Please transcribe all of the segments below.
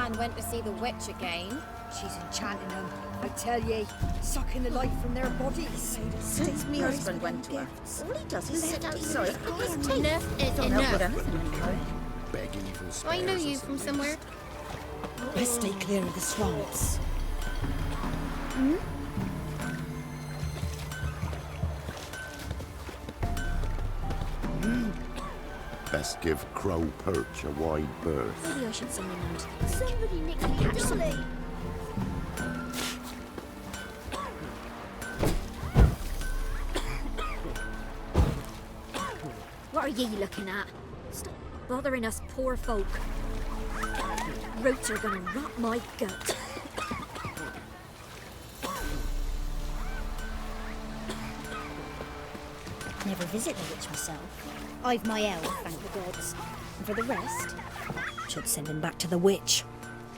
man went to see the witch again. She's enchanting them, I tell ye, sucking the life from their bodies. Since me husband went to her, all he does is sit outside. Enough is Don't help with enough. anything anymore. Beg evil Do I know spares you us from the somewhere? Best stay clear of the swamps. Best give Crow Perch a wide berth. Maybe I should send him out. Somebody nicked me actually. What are ye looking at? Stop bothering us poor folk. Roots are gonna rot my gut. Never visit the witch myself. I've my elf, thank the gods. And for the rest, should send him back to the witch.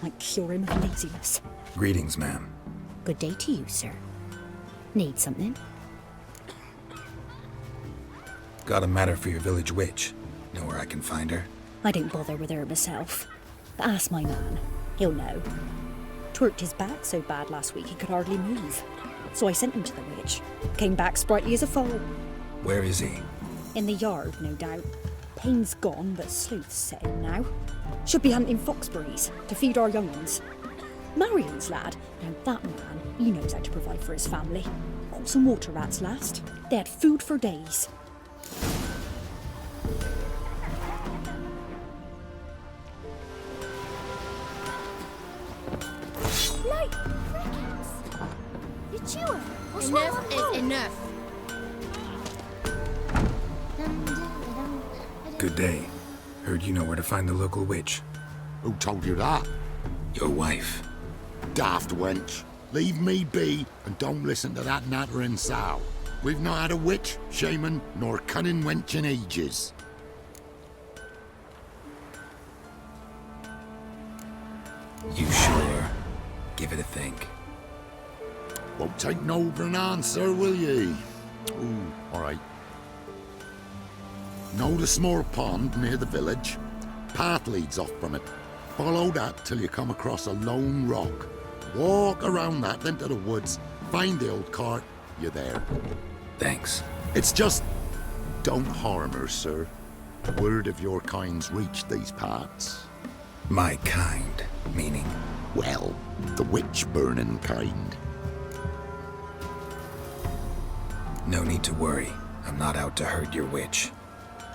Might cure him of laziness. Greetings, ma'am. Good day to you, sir. Need something? Got a matter for your village witch. Know where I can find her? I don't bother with her myself. But ask my man. He'll know. Twerked his back so bad last week he could hardly move. So I sent him to the witch. Came back sprightly as a foal. Where is he? In the yard, no doubt. Pain's gone, but sleuth's set in now. Should be hunting foxberries to feed our young ones. Marion's lad, now that man, he knows how to provide for his family. Caught some water rats last. They had food for days. Like crickets! You chewer! What's Enough is enough. Good day. Heard you know where to find the local witch. Who told you that? Your wife. Daft wench. Leave me be and don't listen to that nattering sow. We've not had a witch, shaman, nor cunning wench in ages. You sure? Give it a think. Won't take no for an answer, will ye? Ooh, all right. Know the small pond near the village? Path leads off from it. Follow that till you come across a lone rock. Walk around that, then to the woods. Find the old cart. You're there. Thanks. It's just... don't harm her, sir. Word of your kind's reached these parts. My kind, meaning? Well, the witch-burning kind. No need to worry. I'm not out to hurt your witch.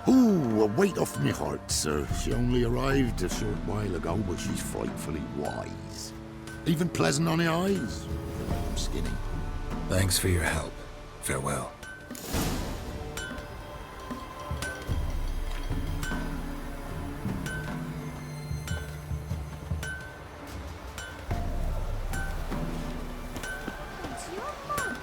Ooh, a weight off me heart, sir. She only arrived a short while ago, but she's frightfully wise. Even pleasant on the eyes. Skinny. Thanks for your help. Farewell. It's your mum.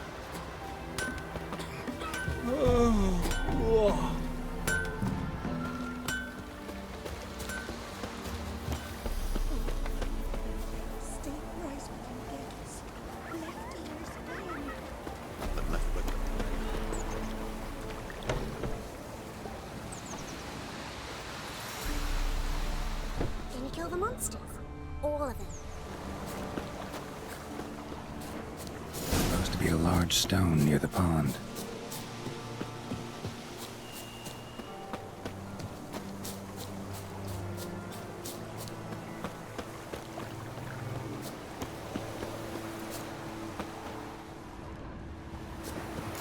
Stay right with them gates. Left ears down. Can you kill the monsters? All of them. Supposed to be a large stone near the pond.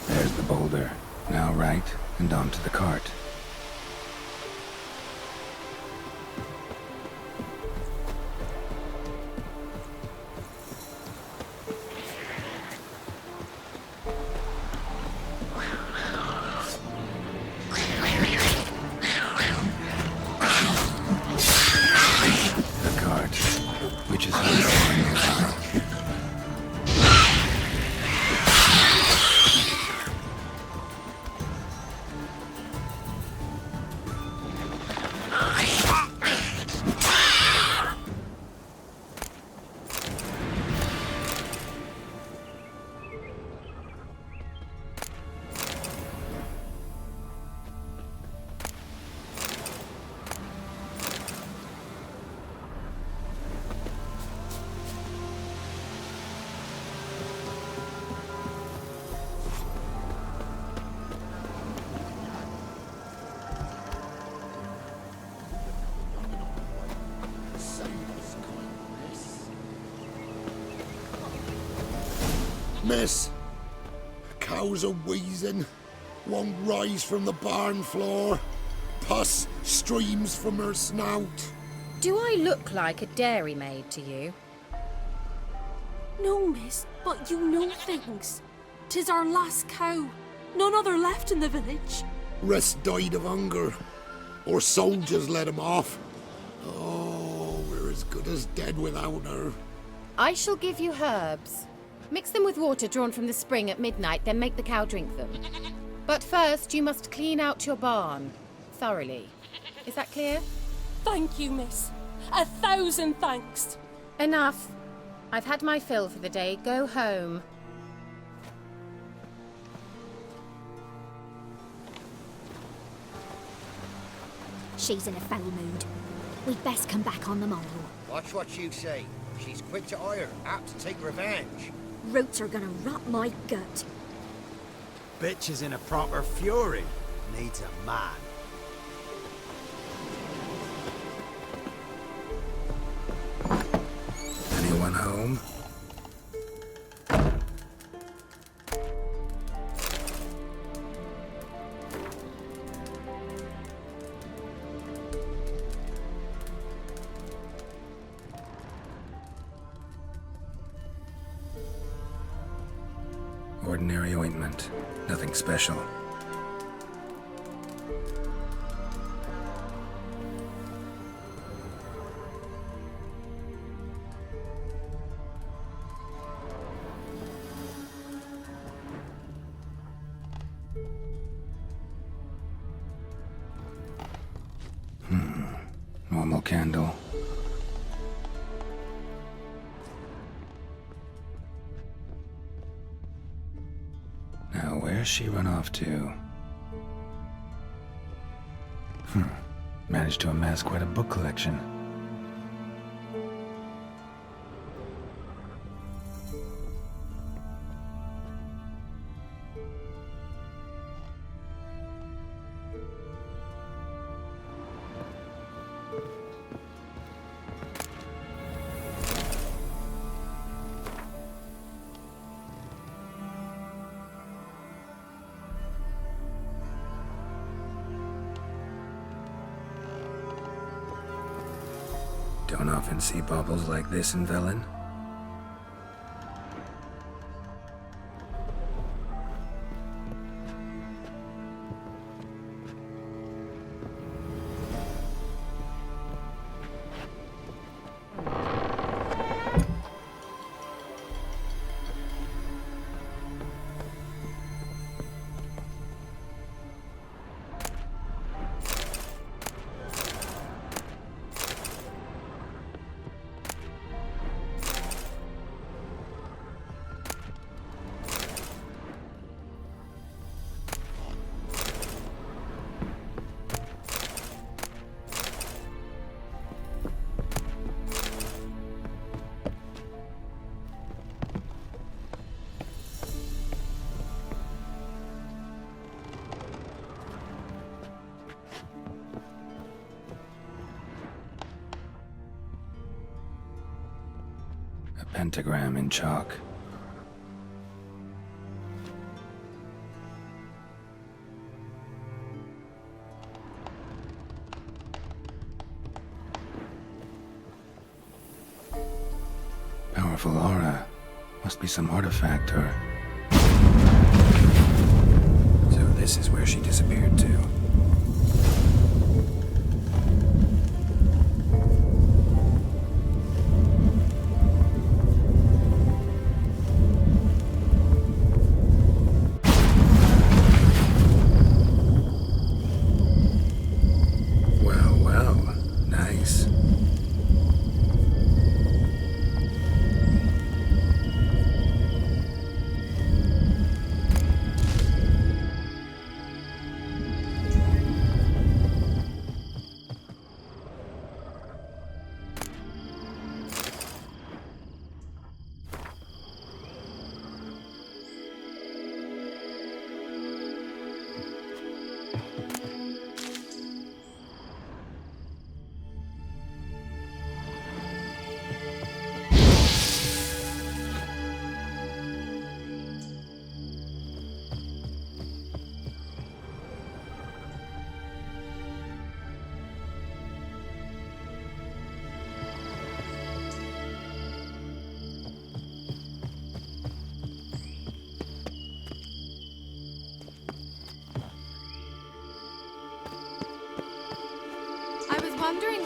There's the boulder. Now right, and onto the cart. The cart, which is nearby. Miss, cows are wheezing, won't rise from the barn floor. Pus streams from her snout. Do I look like a dairymaid to you? No, miss, but you know things. 'Tis our last cow. None other left in the village. Rest died of hunger, or soldiers let him off. Oh, we're as good as dead without her. I shall give you herbs. Mix them with water drawn from the spring at midnight, then make the cow drink them. But first, you must clean out your barn thoroughly. Is that clear? Thank you, miss. 1,000 thanks. Enough. I've had my fill for the day. Go home. She's in a foul mood. We'd best come back on the morrow. Watch what you say. She's quick to ire, apt to take revenge. Roots are gonna rot my gut. Bitch is in a proper fury. Needs a man. Anyone home? Ordinary ointment. Nothing special. Normal candle. Now, where's she run off to? Managed to amass quite a book collection. Don't often see baubles like this in Velen. A pentagram in chalk. Powerful aura. Must be some artifact or... So this is where she disappeared to. Nice.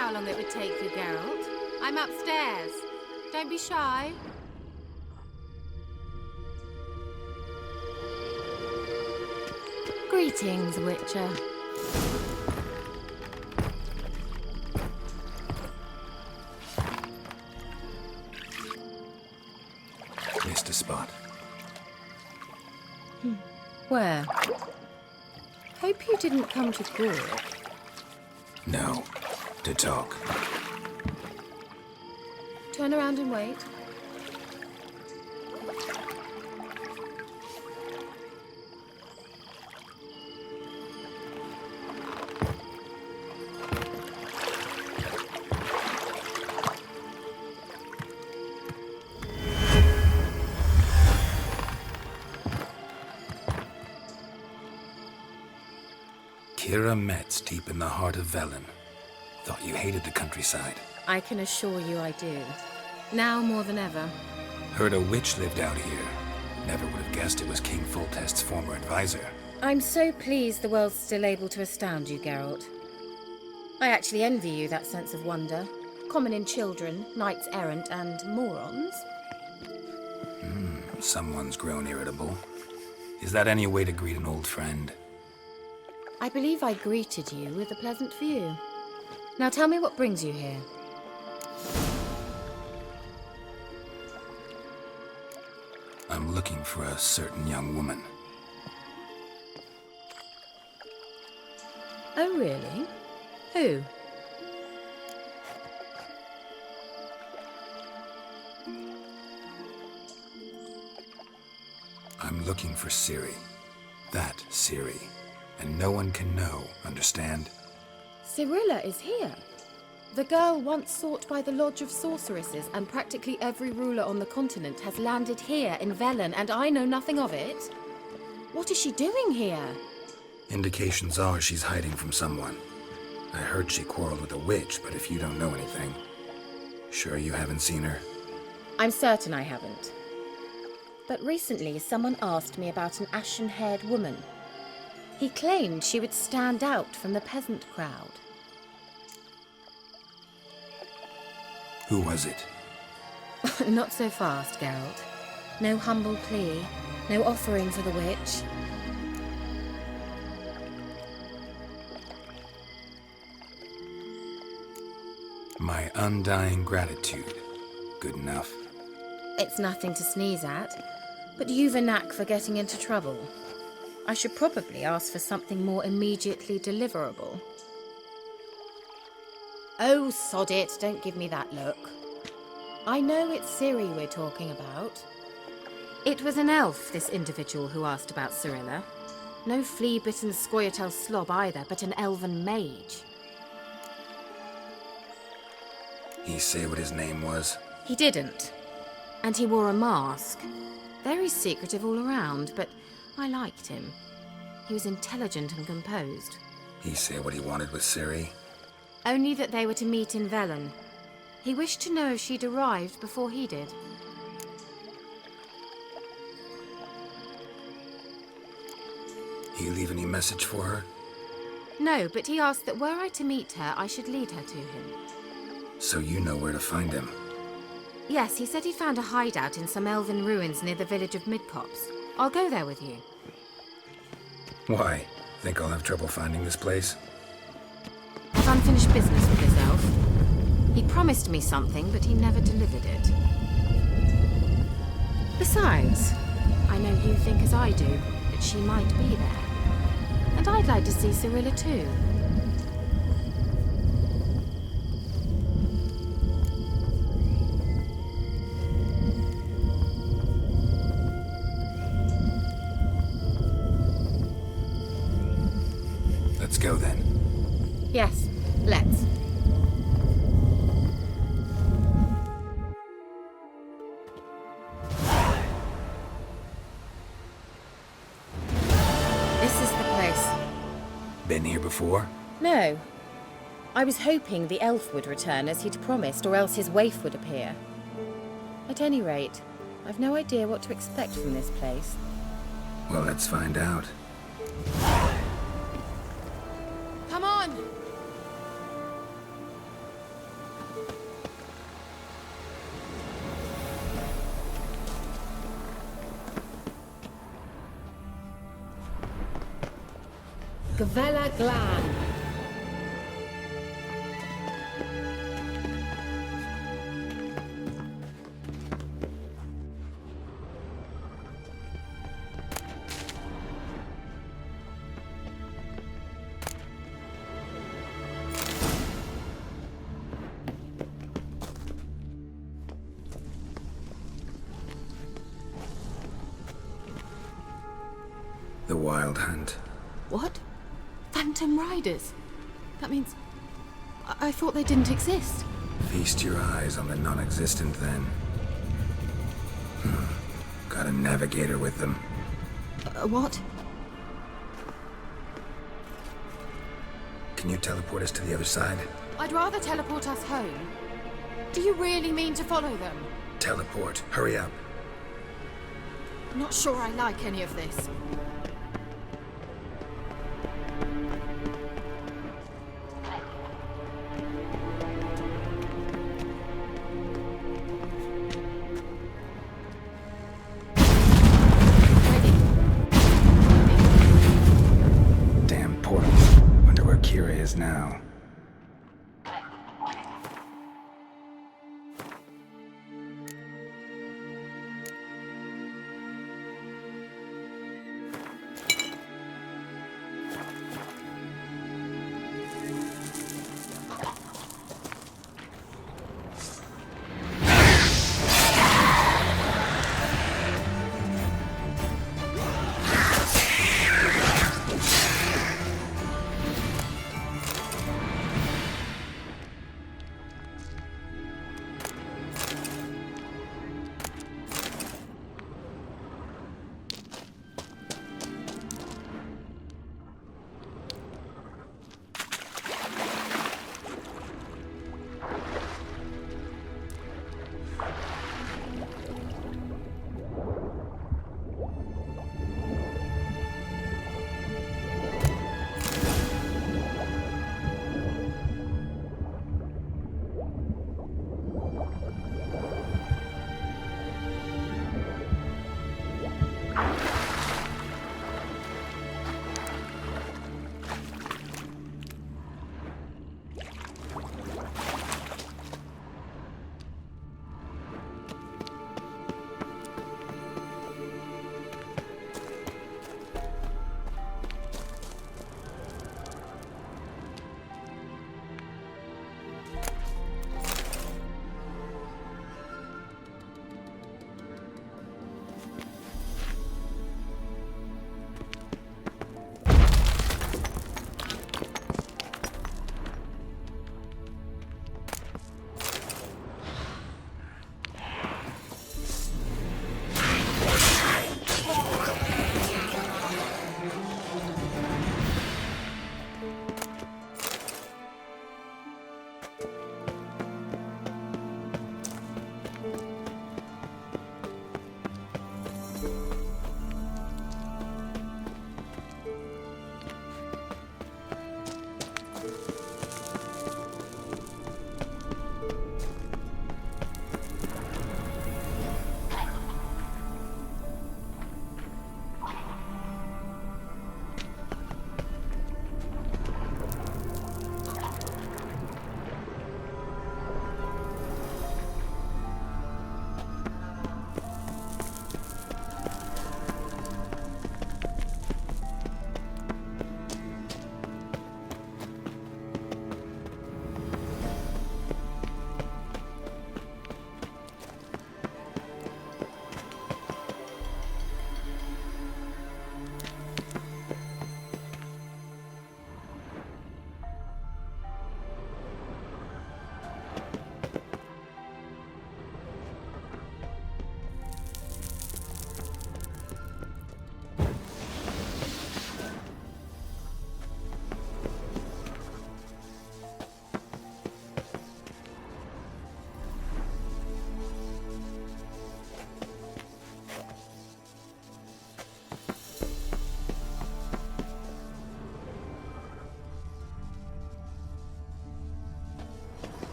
how long it would take you, Geralt. I'm upstairs. Don't be shy. Greetings, Witcher. Missed a spot. Where? Hope you didn't come to Gork. No. To talk. Turn around and wait. Kira Metz, deep in the heart of Velen. Thought you hated the countryside. I can assure you I do. Now more than ever. Heard a witch lived out here. Never would have guessed it was King Foltest's former advisor. I'm so pleased the world's still able to astound you, Geralt. I actually envy you that sense of wonder. Common in children, knights errant, and morons. Someone's grown irritable. Is that any way to greet an old friend? I believe I greeted you with a pleasant view. Now tell me what brings you here. I'm looking for a certain young woman. Oh, really? Who? I'm looking for Ciri. That Ciri. And no one can know, understand? Cirilla is here. The girl once sought by the Lodge of Sorceresses, and practically every ruler on the continent has landed here in Velen, and I know nothing of it. What is she doing here? Indications are she's hiding from someone. I heard she quarreled with a witch, but if you don't know anything, sure you haven't seen her? I'm certain I haven't. But recently someone asked me about an ashen-haired woman. He claimed she would stand out from the peasant crowd. Who was it? Not so fast, Geralt. No humble plea, no offering for the witch. My undying gratitude. Good enough. It's nothing to sneeze at, but you've a knack for getting into trouble. I should probably ask for something more immediately deliverable. Oh, sod it, don't give me that look. I know it's Ciri we're talking about. It was an elf, this individual who asked about Cirilla. No flea-bitten Scoia'tael slob either, but an elven mage. He say what his name was? He didn't. And he wore a mask. Very secretive all around, but I liked him. He was intelligent and composed. He say what he wanted with Ciri? Only that they were to meet in Velen. He wished to know if she'd arrived before he did. He leave any message for her? No, but he asked that were I to meet her, I should lead her to him. So you know where to find him? Yes, he said he found a hideout in some elven ruins near the village of Midcopse. I'll go there with you. Why? Think I'll have trouble finding this place? I've unfinished business with this elf. He promised me something, but he never delivered it. Besides, I know you think as I do, that she might be there. And I'd like to see Cirilla too. Let's go then. Yes, let's. This is the place. Been here before? No. I was hoping the elf would return as he'd promised, or else his waif would appear. At any rate, I've no idea what to expect from this place. Well, let's find out. Come on! Gavella Glan. The Wild Hunt. What? Phantom Riders? That means... I thought they didn't exist. Feast your eyes on the non-existent then. Got a navigator with them. What? Can you teleport us to the other side? I'd rather teleport us home. Do you really mean to follow them? Teleport. Hurry up. Not sure I like any of this. Damn portal. Wonder where Kira is now.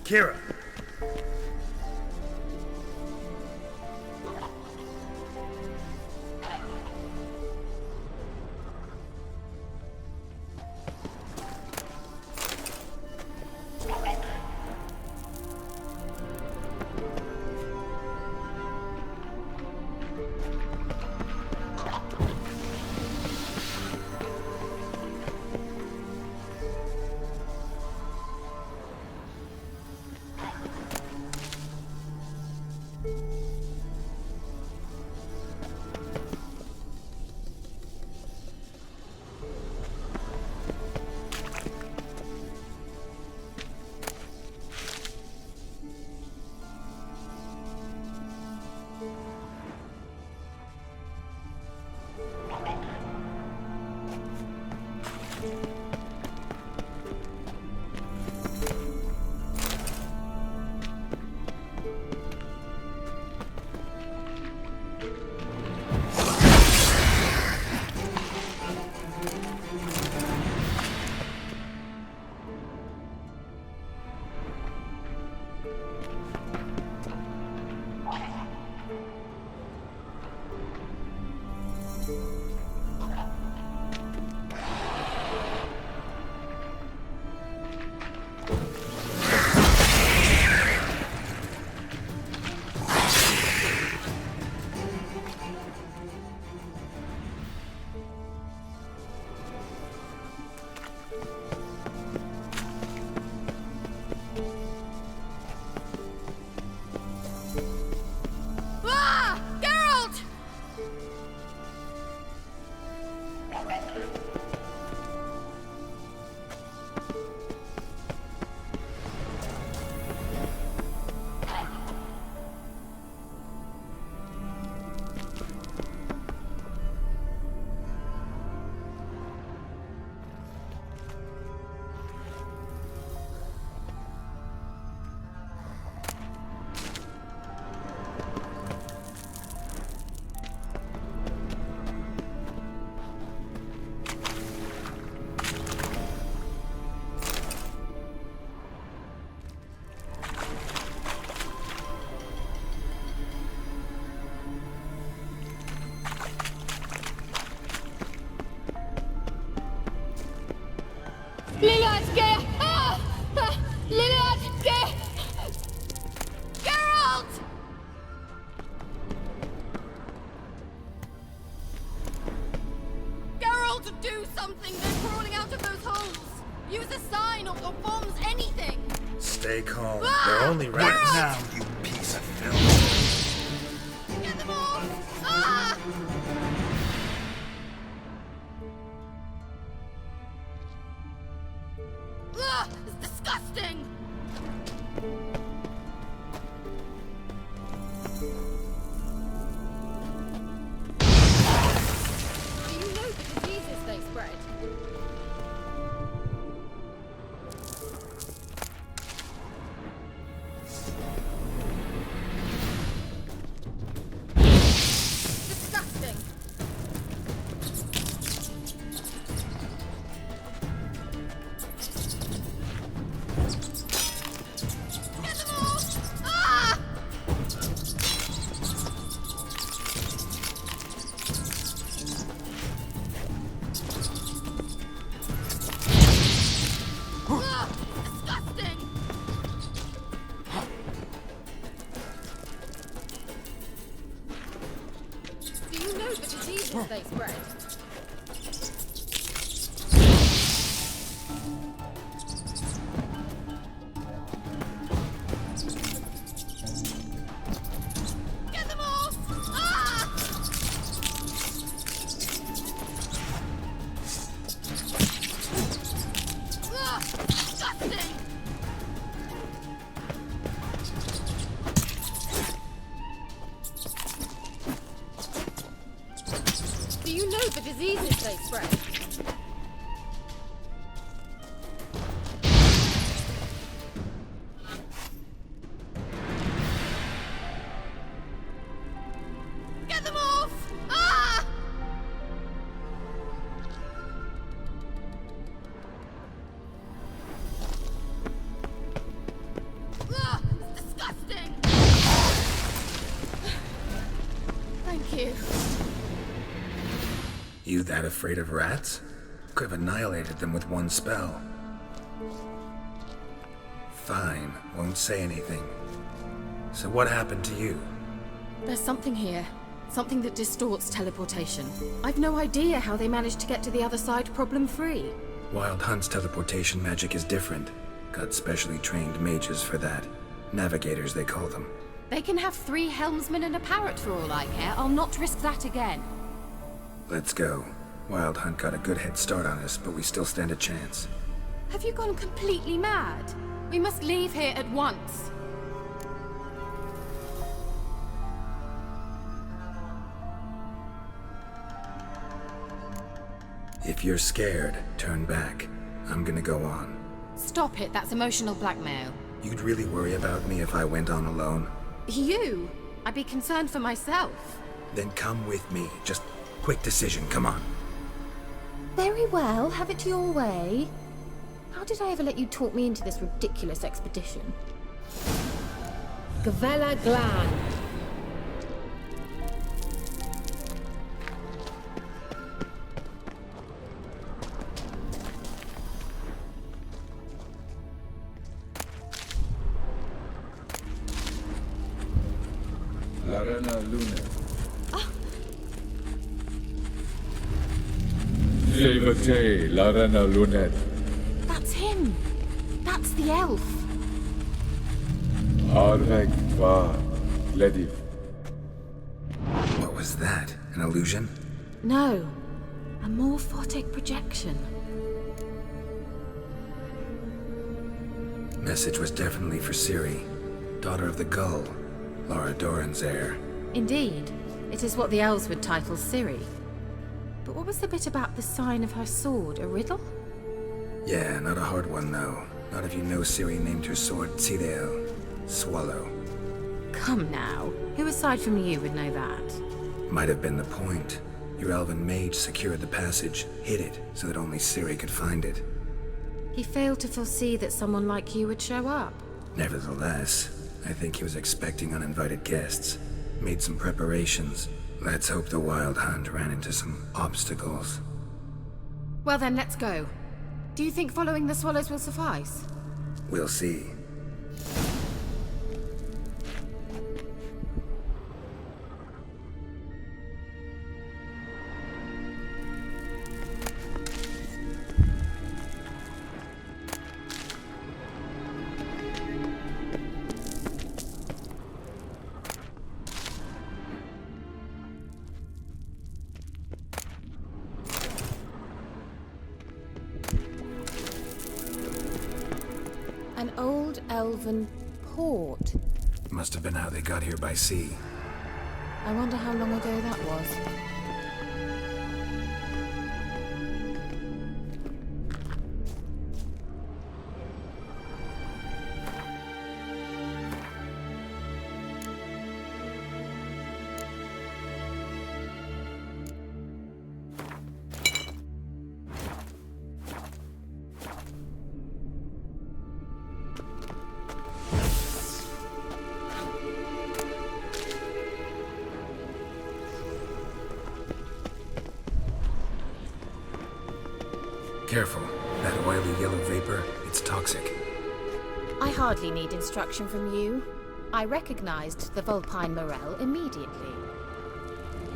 Kira! Lilatke! Lilatke! Geralt! Geralt, do something! They're crawling out of those holes! Use a sign or bombs, anything! Stay calm. Ah! They're only Right rats. now, you piece of filth. Get them off! Ah! Ugh, it's disgusting! Do you know the diseases they spread? Disgusting! Get them off! Ah! Ugh, disgusting! Do you know the diseases they spread? Get them off! Ah! Ugh, disgusting! Do you know the diseases they spread? Get them off! Ah! Thank you. You that afraid of rats? Could have annihilated them with one spell. Fine, won't say anything. So what happened to you? There's something here. Something that distorts teleportation. I've no idea how they managed to get to the other side problem-free. Wild Hunt's teleportation magic is different. Got specially trained mages for that. Navigators, they call them. They can have 3 helmsmen and a parrot for all I care. I'll not risk that again. Let's go. Wild Hunt got a good head start on us, but we still stand a chance. Have you gone completely mad? We must leave here at once. If you're scared, turn back. I'm gonna go on. Stop it, that's emotional blackmail. You'd really worry about me if I went on alone? You? I'd be concerned for myself. Then come with me. Just quick decision, come on. Very well, have it your way. How did I ever let you talk me into this ridiculous expedition? Gavella Glan. Larena Luna. Levate, Larena Lunet. That's him. That's the elf. Arvek va Glediv. What was that? An illusion? No, a morphotic projection. Message was definitely for Ciri, daughter of the Gull, Lara Doran's heir. Indeed, it is what the elves would title Ciri. But what was the bit about the sign of her sword? A riddle? Yeah, not a hard one though. Not if you know Ciri named her sword Tidale, Swallow. Come now, who aside from you would know that? Might have been the point. Your elven mage secured the passage, hid it, so that only Ciri could find it. He failed to foresee that someone like you would show up. Nevertheless, I think he was expecting uninvited guests. Made some preparations. Let's hope the Wild Hunt ran into some obstacles. Well then, let's go. Do you think following the swallows will suffice? We'll see. An old elven port. Must have been how they got here by sea. I wonder how long ago that was. Careful. That oily yellow vapor, it's toxic. I hardly need instruction from you. I recognized the Vulpine Morel immediately.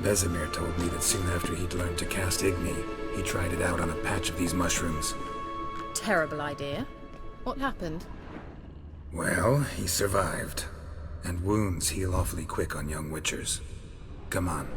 Vesemir told me that soon after he'd learned to cast Igni, he tried it out on a patch of these mushrooms. Terrible idea. What happened? Well, he survived. And wounds heal awfully quick on young witchers. Come on.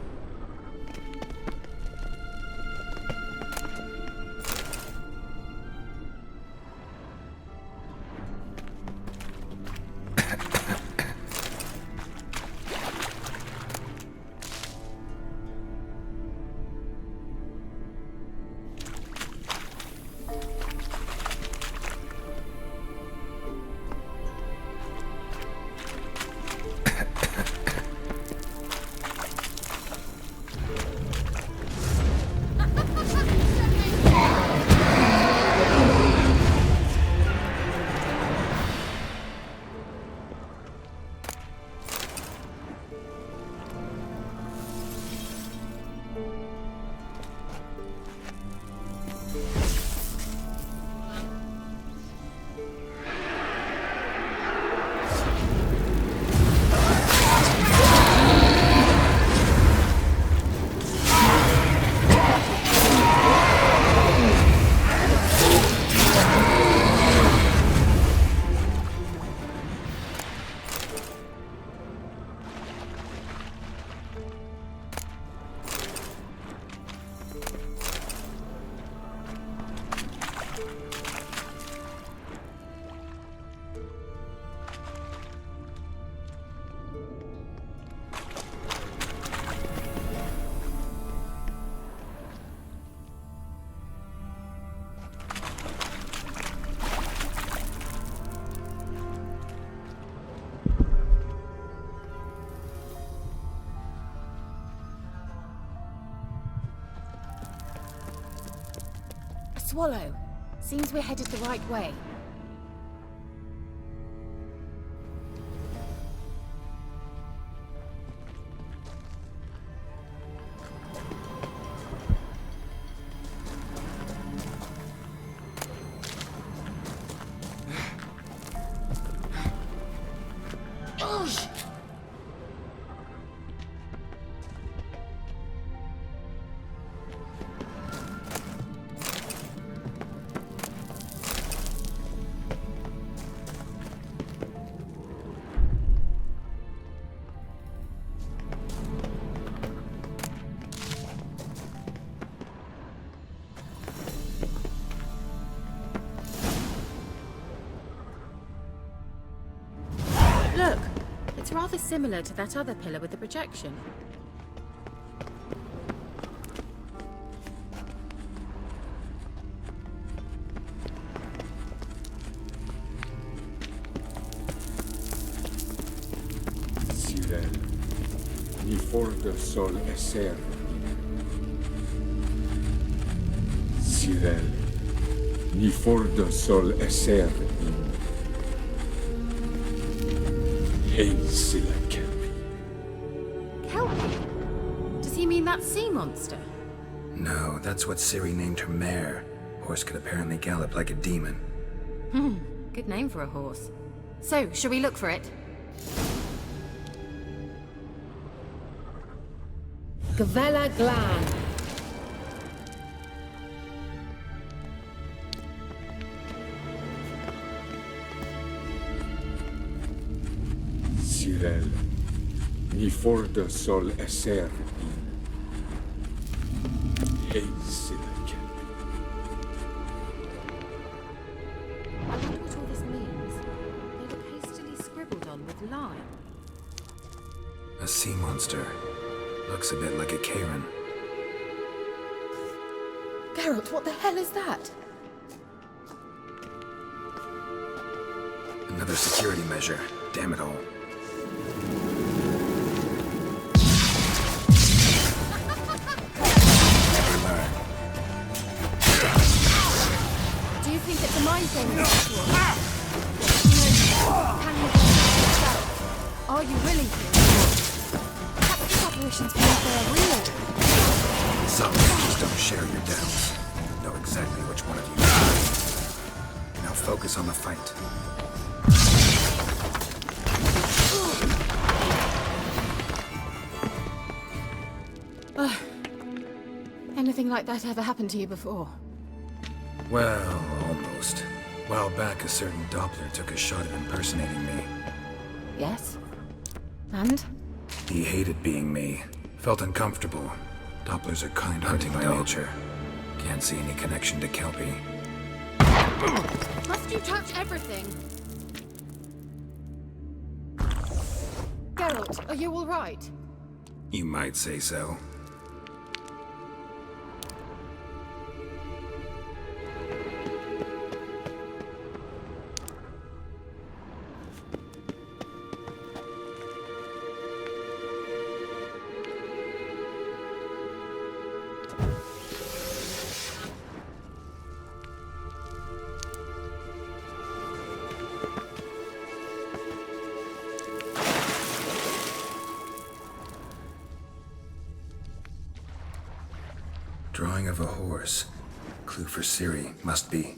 Swallow. Seems we're headed the right way. Look, it's rather similar to that other pillar with the projection. Sirel, ni forte sol esser. Sirel, ni forte sol esser. Kelpie? Does he mean that sea monster? No, that's what Ciri named her mare. Horse could apparently gallop like a demon. Good name for a horse. So, shall we look for it? Gavella Glan. Sirel, ni forte sol esser. I wonder what all this means. They look hastily scribbled on with lime. A sea monster. Looks a bit like a Karen. Geralt, what the hell is that? Another security measure. Damn it all. Never learn. Do you think it's a mind thing? Can you do yourself? Are you willing to? Perhaps this apparition's proof they're real. Some just don't share your doubts. Know exactly which one of you is. Now focus on the fight. Anything like that ever happened to you before? Well, almost. A while back, a certain Doppler took a shot at impersonating me. Yes. And? He hated being me. Felt uncomfortable. Dopplers are kind-hearted by nature. Can't see any connection to Kelpie. Must you touch everything? Geralt, are you all right? You might say so. Drawing of a horse. Clue for Ciri, must be.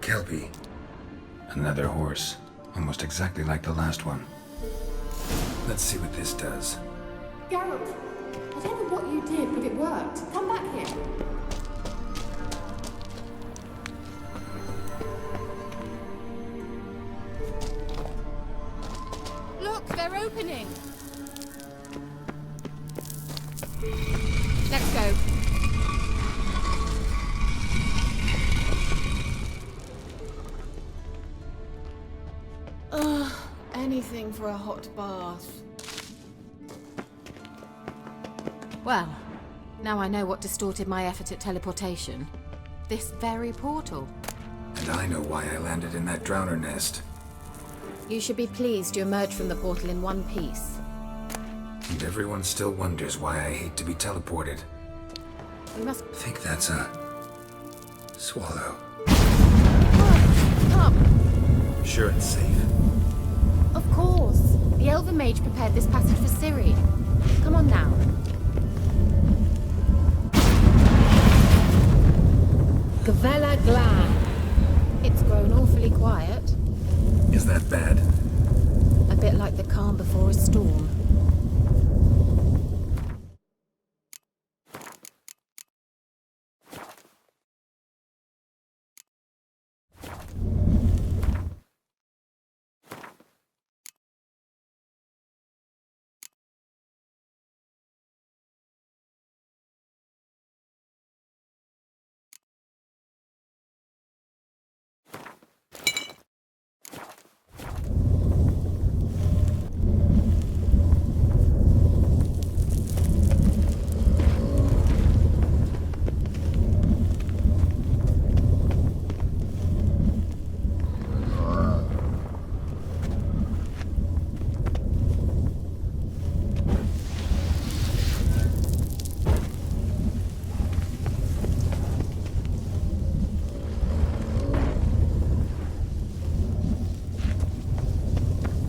Kelpie. Another horse. Almost exactly like the last one. Let's see what this does. Geralt, I don't know what you did, but it worked. Come back here. opening! Let's go. Ugh, anything for a hot bath. Well, now I know what distorted my effort at teleportation. This very portal. And I know why I landed in that drowner nest. You should be pleased you emerged from the portal in one piece. And everyone still wonders why I hate to be teleported. We must... I think that's a... swallow. Come! Sure it's safe. Of course. The Elven Mage prepared this passage for Ciri. Come on now. Gavella Glan. It's grown awfully quiet. Is that bad? A bit like the calm before a storm.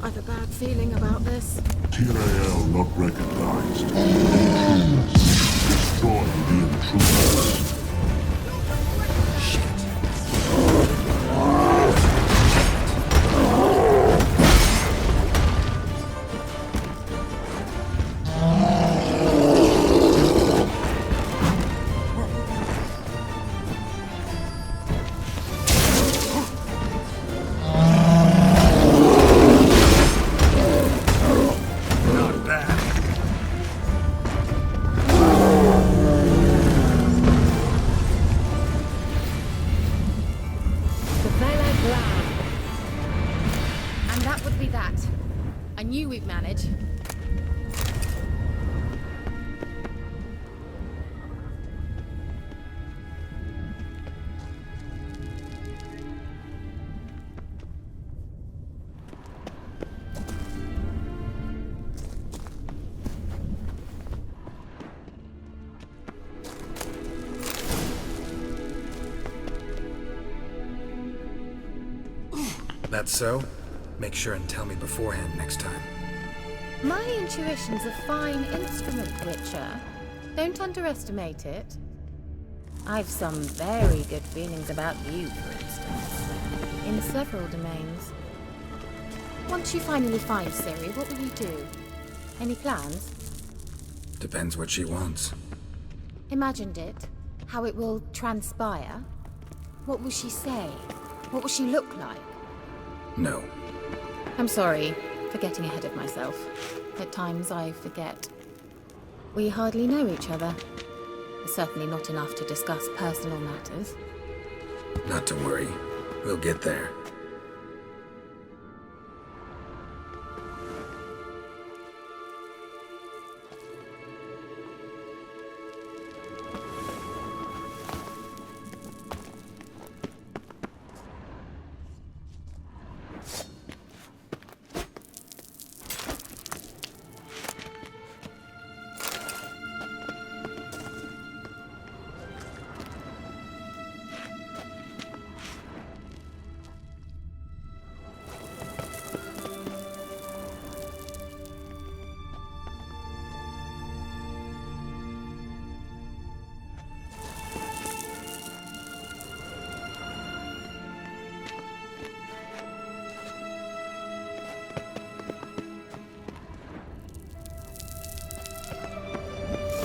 I've a bad feeling about this. TRAL not recognized. Destroy the intruders. I knew we'd manage. That's so? Make sure and tell me beforehand next time. My intuition's a fine instrument, Witcher. Don't underestimate it. I've some very good feelings about you, for instance. In several domains. Once you finally find Ciri, what will you do? Any plans? Depends what she wants. Imagined it. How it will transpire. What will she say? What will she look like? No. I'm sorry for getting ahead of myself. At times I forget. We hardly know each other. Certainly not enough to discuss personal matters. Not to worry. We'll get there.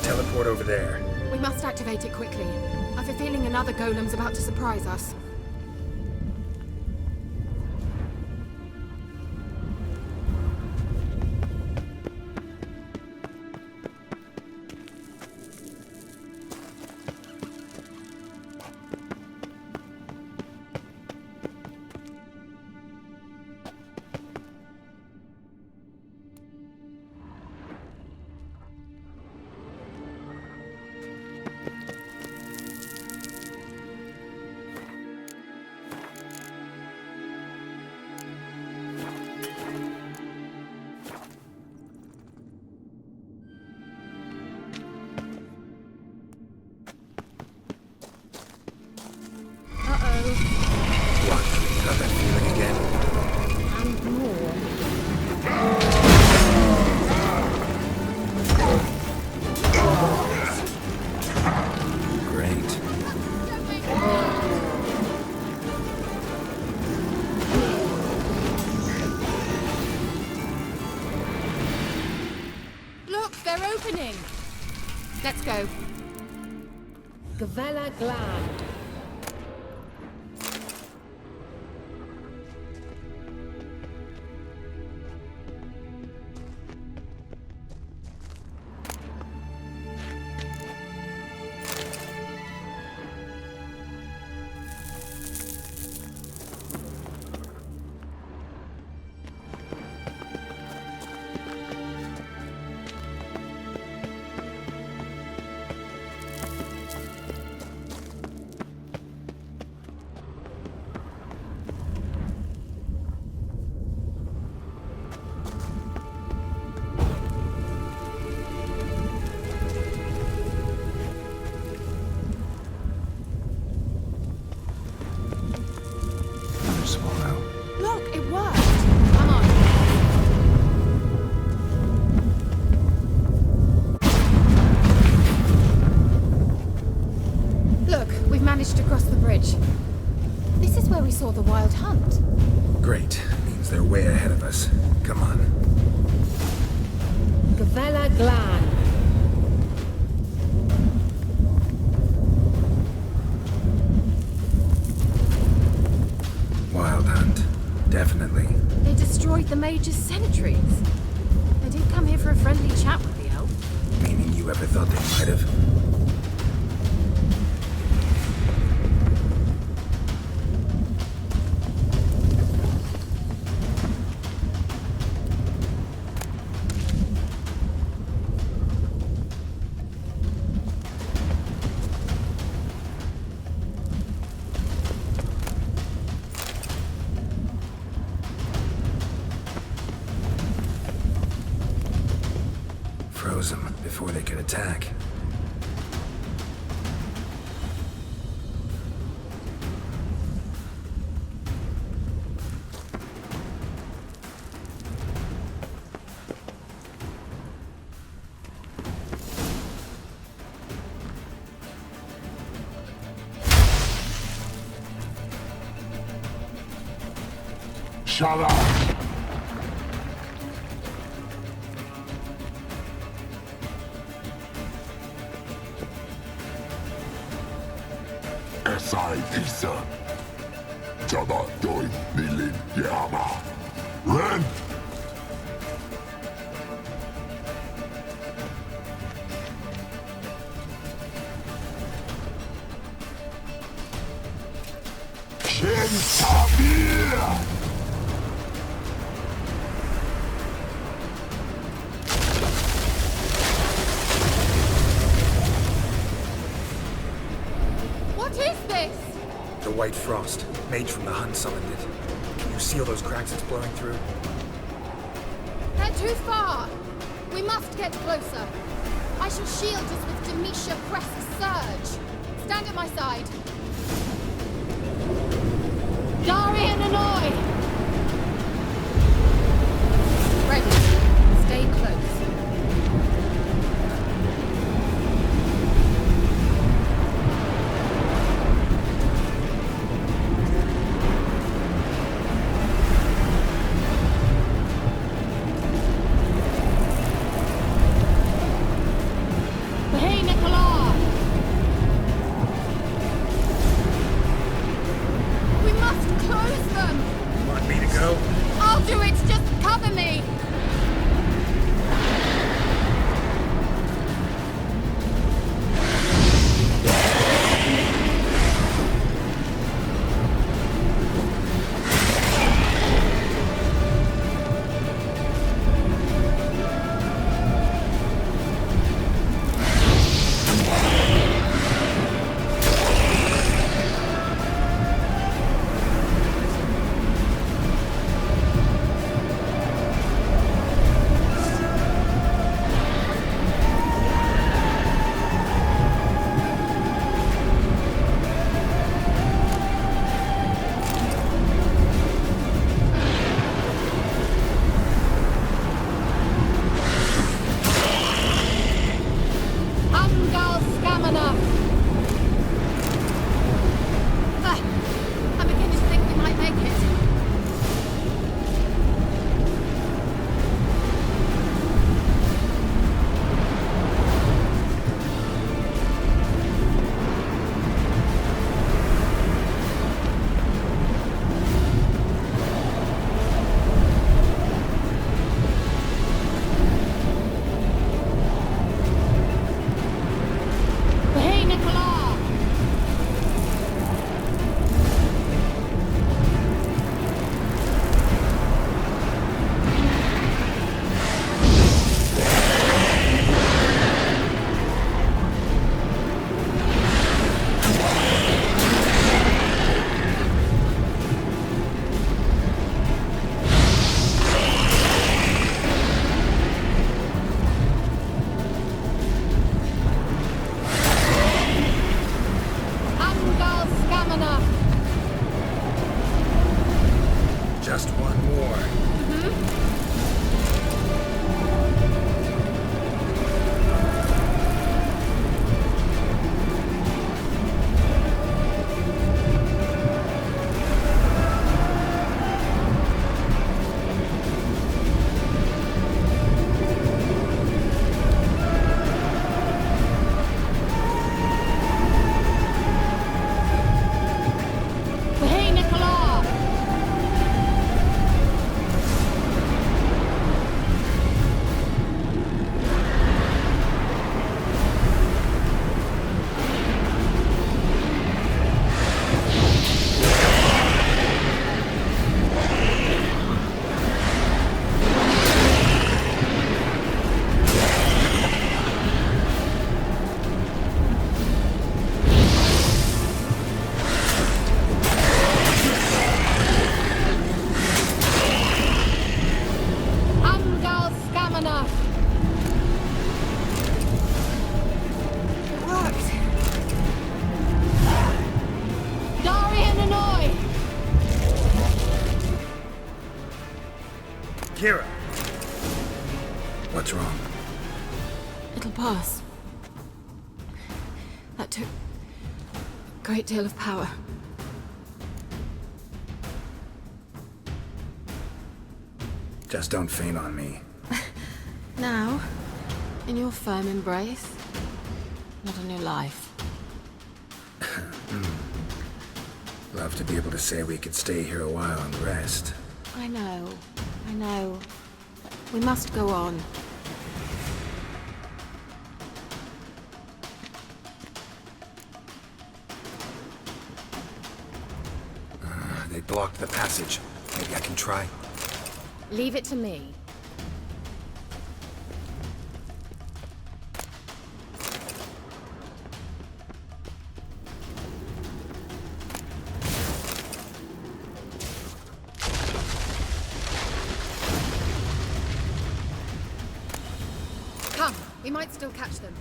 Teleport over there. We must activate it quickly. I've a feeling another golem's about to surprise us. happening? Let's go. Gavella Glan. Swallow. Look, it worked. Come on. Look, we've managed to cross the bridge. This is where we saw the wild hunt. Great. Means they're way ahead of us. Come on. Gavella Glan. Wild hunt. Definitely. They destroyed the Major's sentries. They didn't come here for a friendly chat with the elf. Meaning you ever thought they might have? Froze them before they could attack. Shut up! Esai isa. Jaba doi nilin yama. Ren! Shin Tabir! What is this? The white frost. Mage from the hunt summoned it. Can you seal those cracks it's blowing through? They're too far. We must get closer. I shall shield us with Demetia Crest's surge. Stand at my side. Darian and I! Ready. Stay close. Hey, Nicola! We must close them! Want me to go? I'll do it! Just cover me! Just one more. Hey, Nicola! Amgal Scamana! Worked. Darian Hanoi! Kira! What's wrong? It'll pass. That took a great deal of power. Just don't faint on me. Now, in your firm embrace, not a new life. Love to be able to say we could stay here a while and rest. I know. We must go on. They blocked the passage. Maybe I can try. Leave it to me. Come, we might still catch them.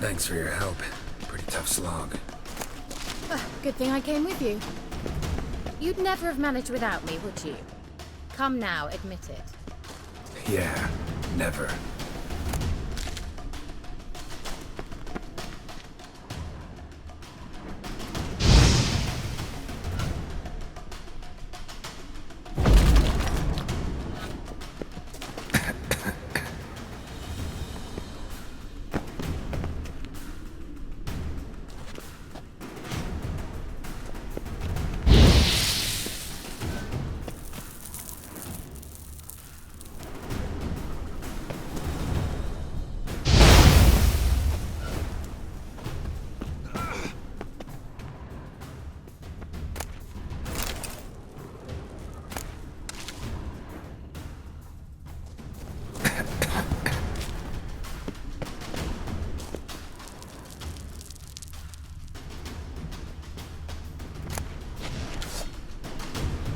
Thanks for your help. Pretty tough slog. Good thing I came with you. You'd never have managed without me, would you? Come now, admit it. Yeah, never.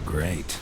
Great.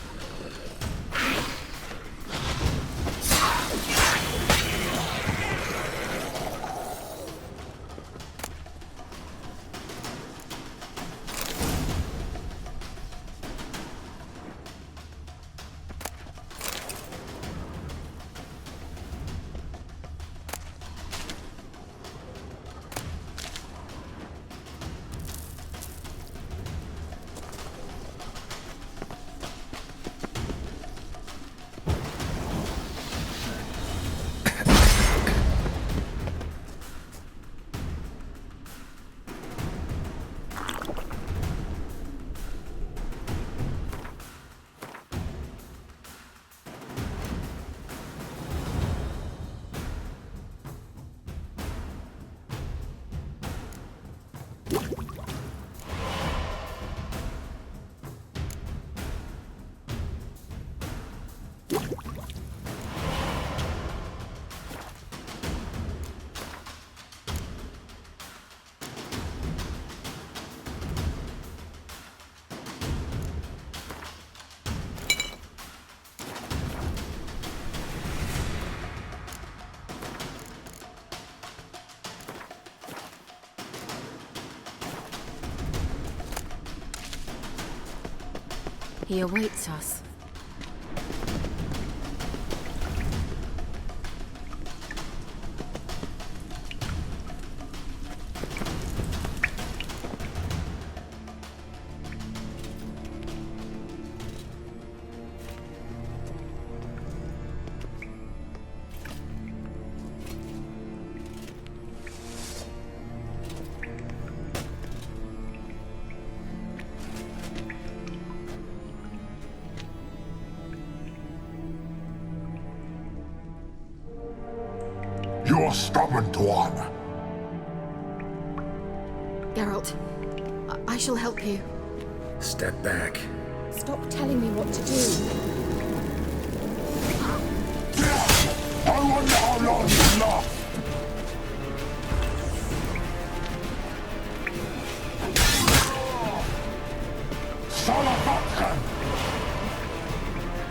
He awaits us. You're stubborn, Tuan. Geralt, I shall help you. Step back. Stop telling me what to do. I wonder how long you last.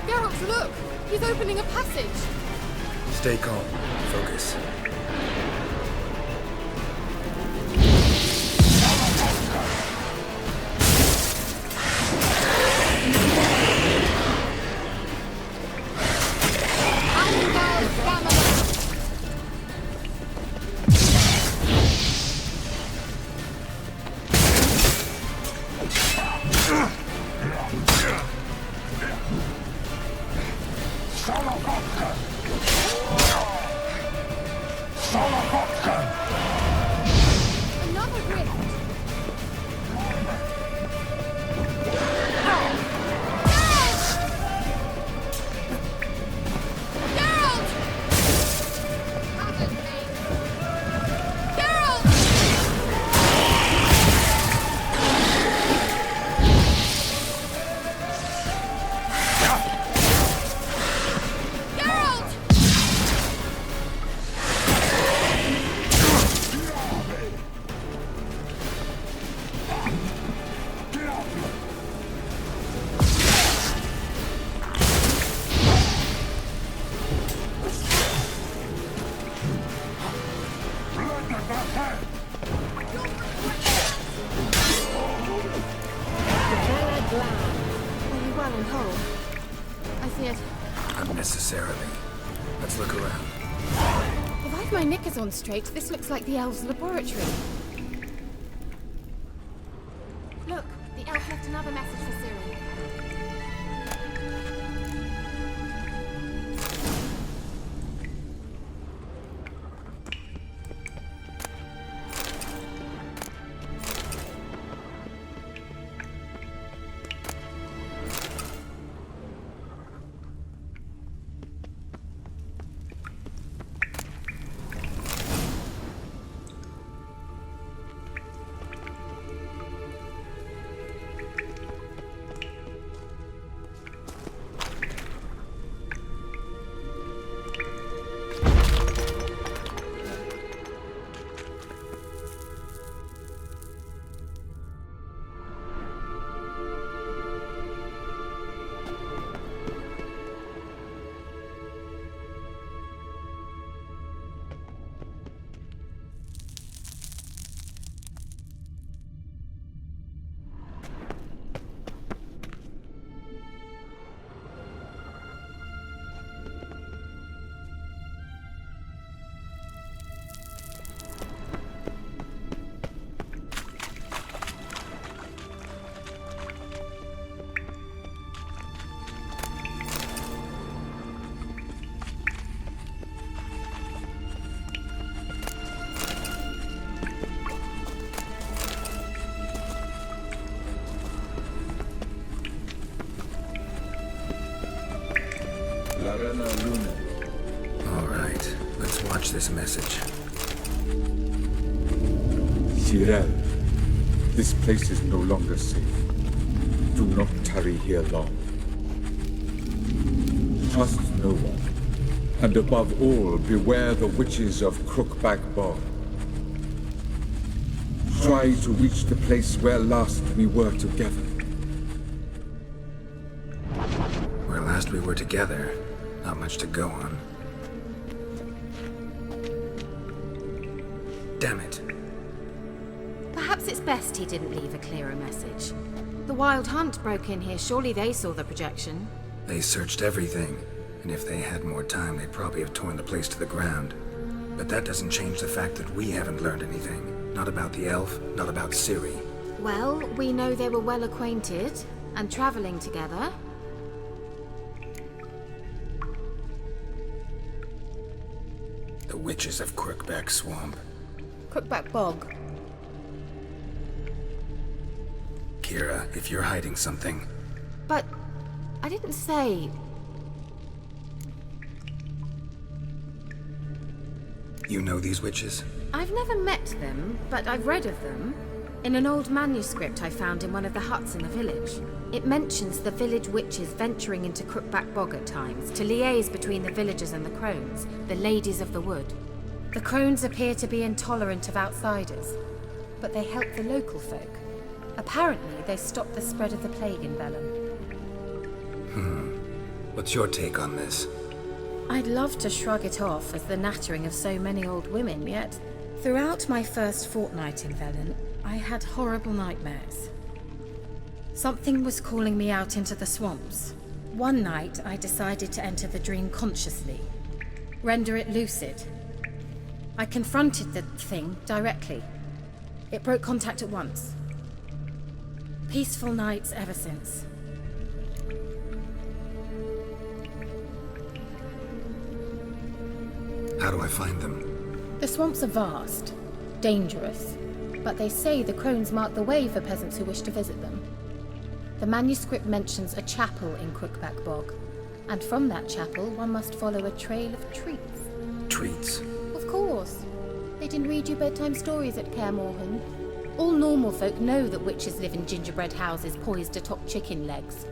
Geralt, look! He's opening a passage! Stay calm. Focus. Another rift! Are you well and whole? I feared... Unnecessarily. Let's look around. If I've my knickers on straight, this looks like the elves' laboratory. Look, the elf left another message for Ciri. All right, let's watch this message. Cyril, this place is no longer safe. Do not tarry here long. Trust no one. And above all, beware the witches of Crookback Bog. Try to reach the place where last we were together. Where last we were together, not much to go on. Damn it. Perhaps it's best he didn't leave a clearer message. The Wild Hunt broke in here. Surely they saw the projection. They searched everything, and if they had more time, they'd probably have torn the place to the ground. But that doesn't change the fact that we haven't learned anything. Not about the elf, not about Ciri. Well, we know they were well acquainted and traveling together. The Witches of Crookback Swamp. Crookback Bog. Kira, if you're hiding something... But I didn't say... You know these witches? I've never met them, but I've read of them. In an old manuscript I found in one of the huts in the village. It mentions the village witches venturing into Crookback Bog at times to liaise between the villagers and the crones, the ladies of the wood. The crones appear to be intolerant of outsiders, but they help the local folk. Apparently, they stopped the spread of the plague in Vellum. What's your take on this? I'd love to shrug it off as the nattering of so many old women, yet throughout my first fortnight in Vellum, I had horrible nightmares. Something was calling me out into the swamps. One night, I decided to enter the dream consciously, render it lucid. I confronted the thing directly. It broke contact at once. Peaceful nights ever since. How do I find them? The swamps are vast, dangerous, but they say the crones mark the way for peasants who wish to visit them. The manuscript mentions a chapel in Crookback Bog, and from that chapel one must follow a trail of treats. Treats? Of course. They didn't read you bedtime stories at Kaer Morhen. All normal folk know that witches live in gingerbread houses poised atop chicken legs.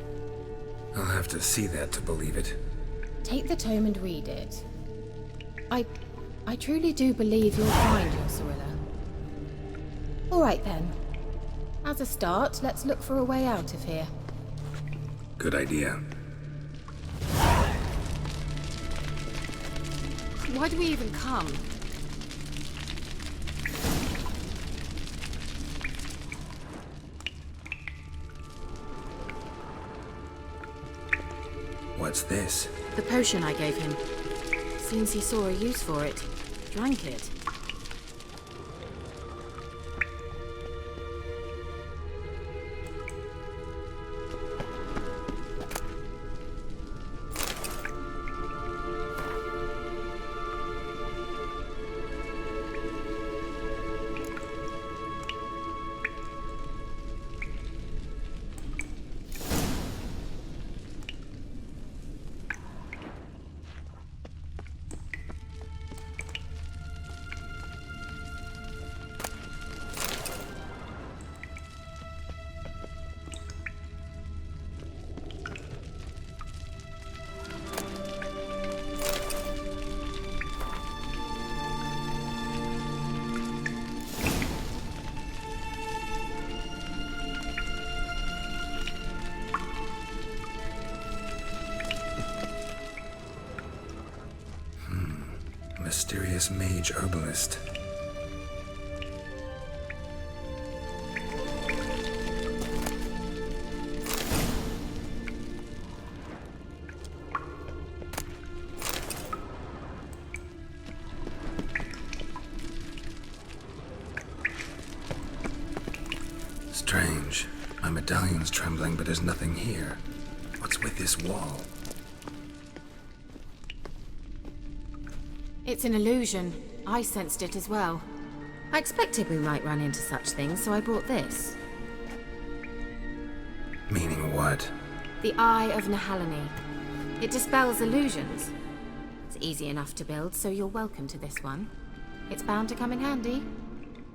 I'll have to see that to believe it. Take the tome and read it. I truly do believe you'll find your Cyrilla. All right then. As a start, let's look for a way out of here. Good idea. Why do we even come? What's this? The potion I gave him. Seems he saw a use for it. Drank it. Mysterious mage herbalist. Strange. My medallion's trembling, but there's nothing here. What's with this wall? It's an illusion. I sensed it as well. I expected we might run into such things, so I brought this. Meaning what? The Eye of Nehaleni. It dispels illusions. It's easy enough to build, so you're welcome to this one. It's bound to come in handy.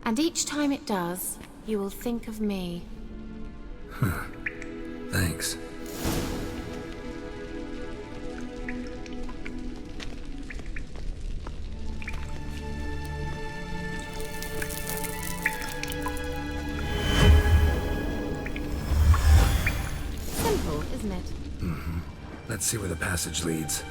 And each time it does, you will think of me. Thanks. Simple, isn't it? Let's see where the passage leads.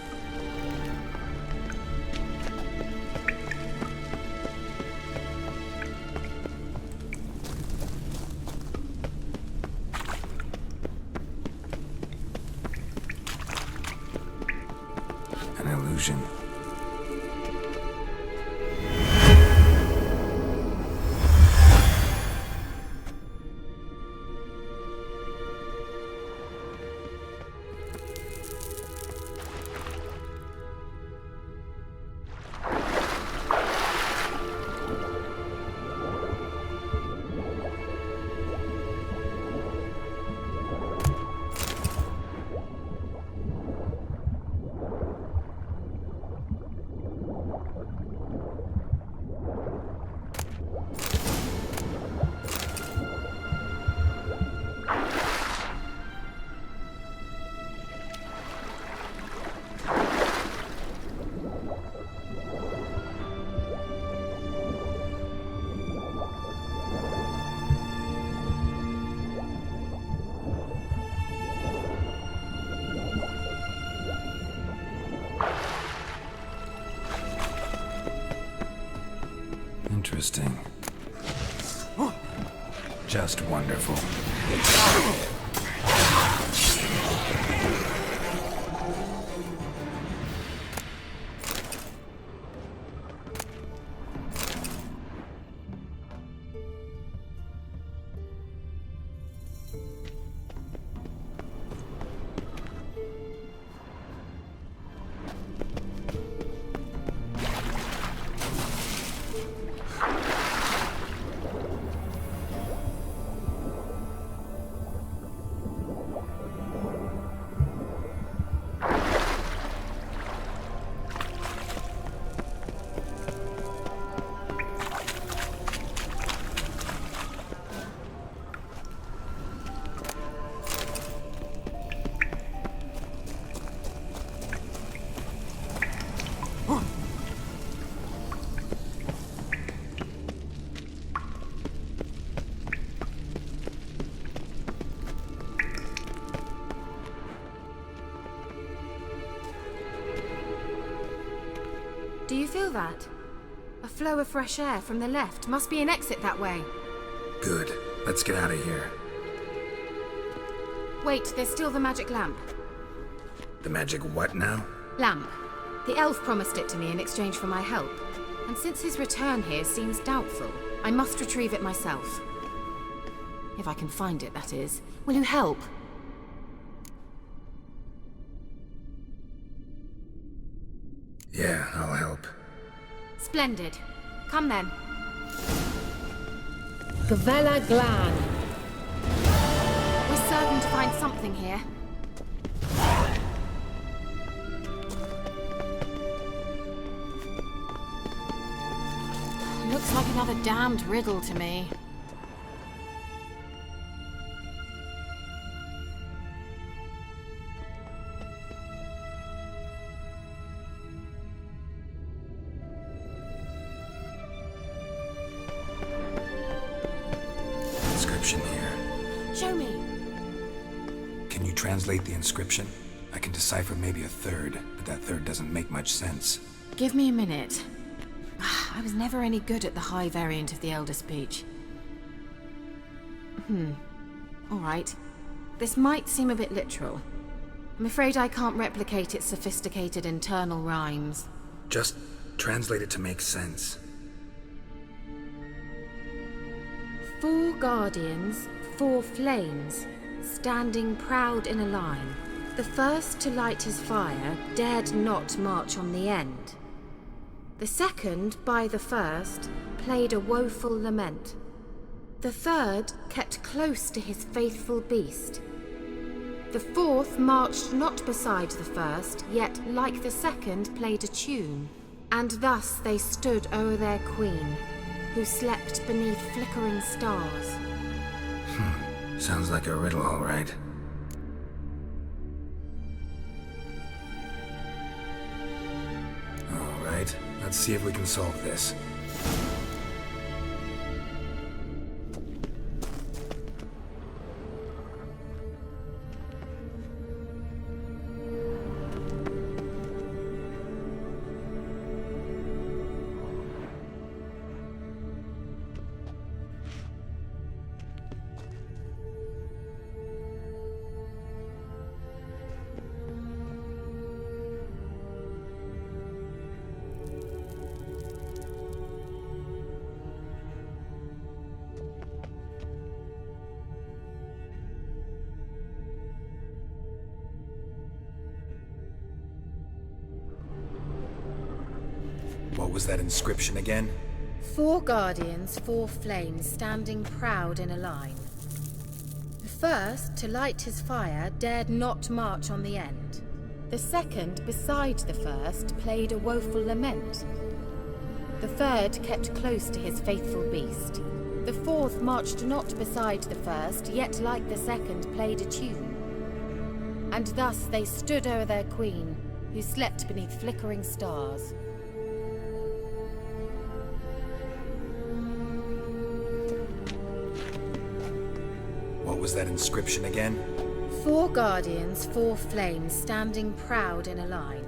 illusion. Interesting. Just wonderful. Do you feel that? A flow of fresh air from the left. Must be an exit that way. Good. Let's get out of here. Wait, there's still the magic lamp. The magic what now? Lamp. The elf promised it to me in exchange for my help. And since his return here seems doubtful, I must retrieve it myself. If I can find it, that is. Will you help? Yeah, I'll help. Splendid. Come then. Gavella Glan. We're certain to find something here. Looks like another damned riddle to me. Inscription here. Show me. Can you translate the inscription? I can decipher maybe a third, but that third doesn't make much sense. Give me a minute. I was never any good at the high variant of the Elder Speech. All right. This might seem a bit literal. I'm afraid I can't replicate its sophisticated internal rhymes. Just translate it to make sense. 4 guardians, 4 flames, standing proud in a line. The first to light his fire dared not march on the end. The second, by the first, played a woeful lament. The third kept close to his faithful beast. The fourth marched not beside the first, yet, like the second, played a tune. And thus they stood o'er their queen, who slept beneath flickering stars. Sounds like a riddle, all right. All right, let's see if we can solve this. was that inscription again? 4 guardians, 4 flames, standing proud in a line. The first, to light his fire, dared not march on the end. The second, beside the first, played a woeful lament. The third kept close to his faithful beast. The fourth marched not beside the first, yet like the second played a tune. And thus they stood o'er their queen, who slept beneath flickering stars. What was that inscription again? 4 guardians, 4 flames, standing proud in a line.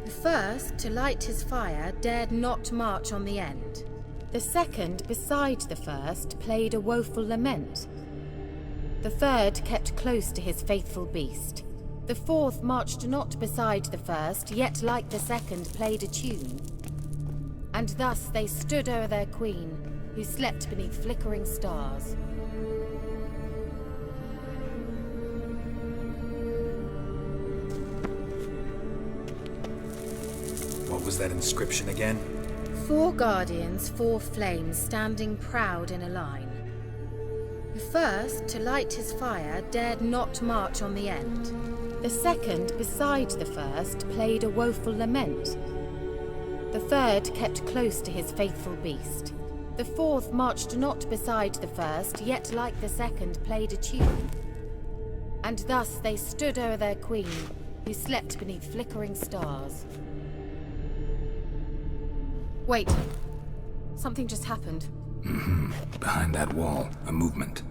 The first, to light his fire, dared not march on the end. The second, beside the first, played a woeful lament. The third kept close to his faithful beast. The fourth marched not beside the first, yet like the second played a tune. And thus they stood o'er their queen, who slept beneath flickering stars. What was that inscription again? 4 guardians, 4 flames, standing proud in a line. The first, to light his fire, dared not march on the end. The second, beside the first, played a woeful lament. The third kept close to his faithful beast. The fourth marched not beside the first, yet like the second played a tune. And thus they stood o'er their queen, who slept beneath flickering stars. Wait. Something just happened. Behind that wall, a movement.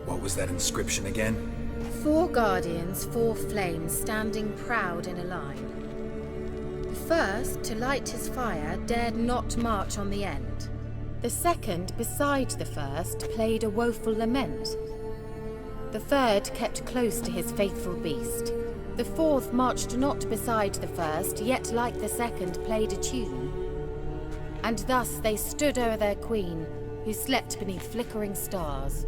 What was that inscription again? 4 guardians, 4 flames, standing proud in a line. The first, to light his fire, dared not march on the end. The second, beside the first, played a woeful lament. The third kept close to his faithful beast. The fourth marched not beside the first, yet like the second played a tune. And thus they stood o'er their queen, who slept beneath flickering stars.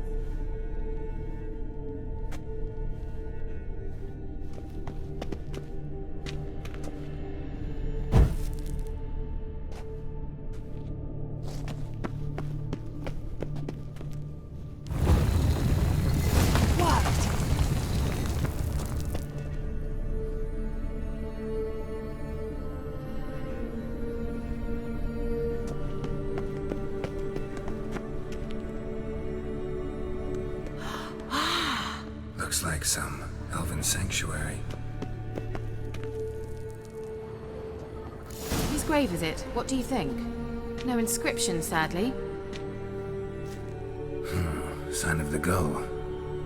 Looks like some elven sanctuary. Whose grave is it? What do you think? No inscription, sadly. Sign of the gull.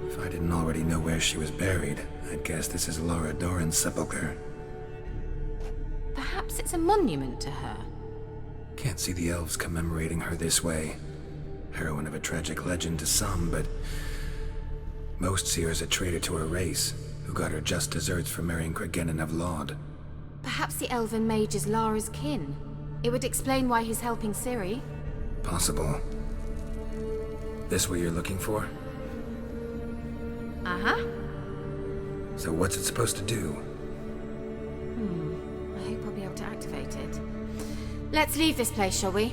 If I didn't already know where she was buried, I'd guess this is Laura Doran's sepulchre. Perhaps it's a monument to her. Can't see the elves commemorating her this way. Heroine of a tragic legend to some, but most see her as a traitor to her race, who got her just deserts for marrying Cregennan of Laud. Perhaps the elven mage is Lara's kin. It would explain why he's helping Ciri. Possible. This what you're looking for? Uh-huh. So what's it supposed to do? I hope I'll be able to activate it. Let's leave this place, shall we?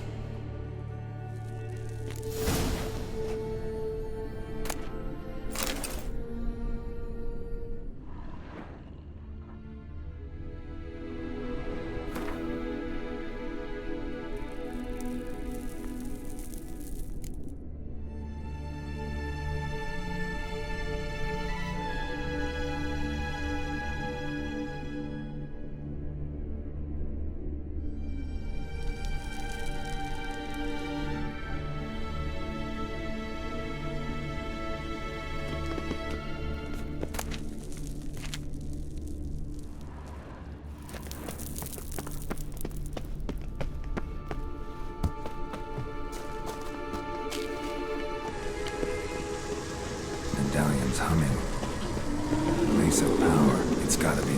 Medallion's humming. Place of power, it's gotta be.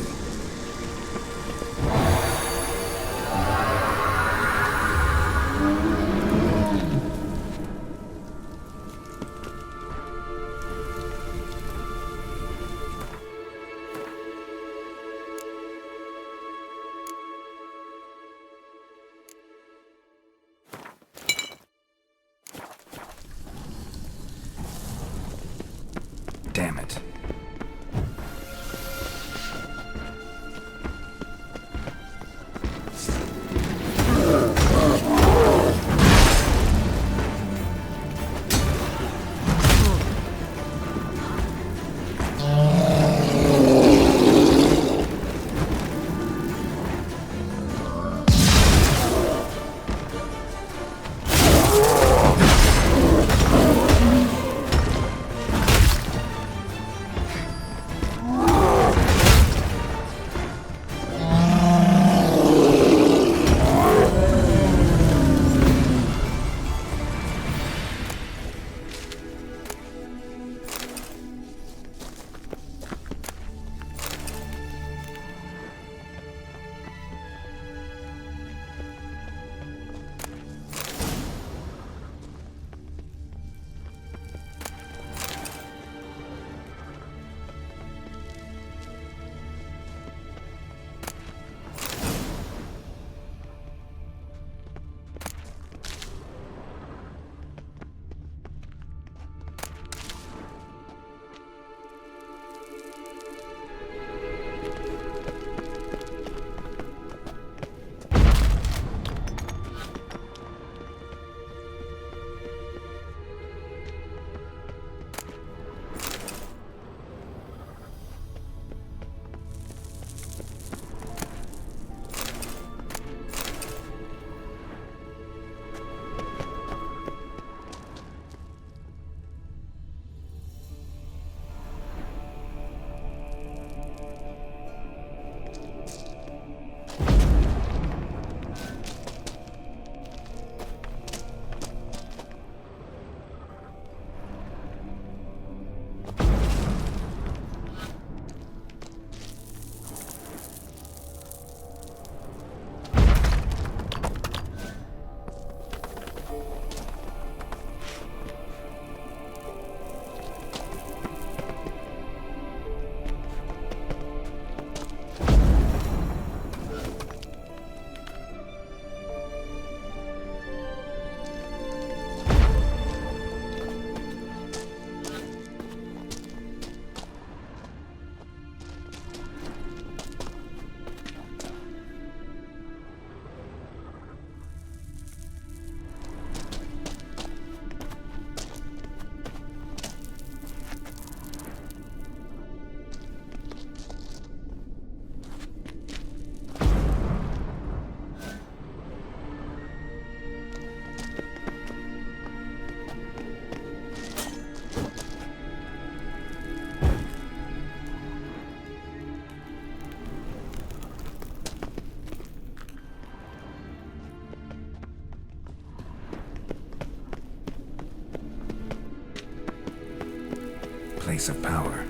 place of power.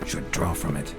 Should draw from it.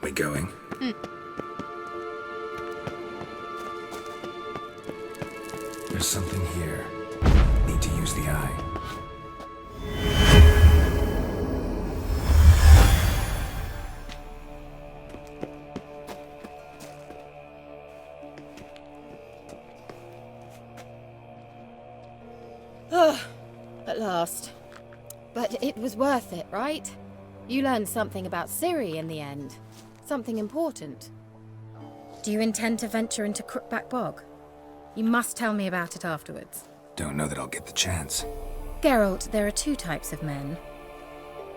We going? There's something here. Need to use the eye. At last. But it was worth it, right? You learned something about Ciri in the end. Something important. Do you intend to venture into Crookback Bog? You must tell me about it afterwards. Don't know that I'll get the chance. Geralt, there are two types of men.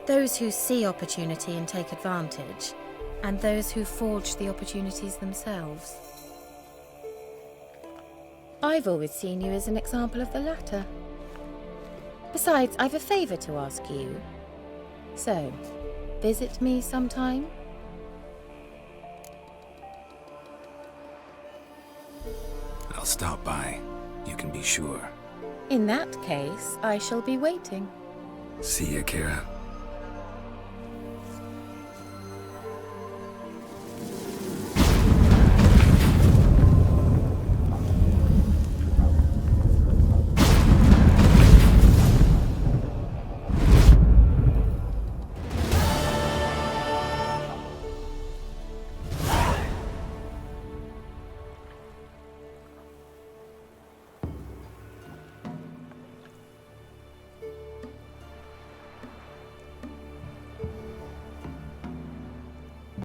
Those who see opportunity and take advantage, and those who forge the opportunities themselves. I've always seen you as an example of the latter. Besides, I've a favour to ask you. So, visit me sometime? I'll stop by. You can be sure. In that case, I shall be waiting. See ya, Kira.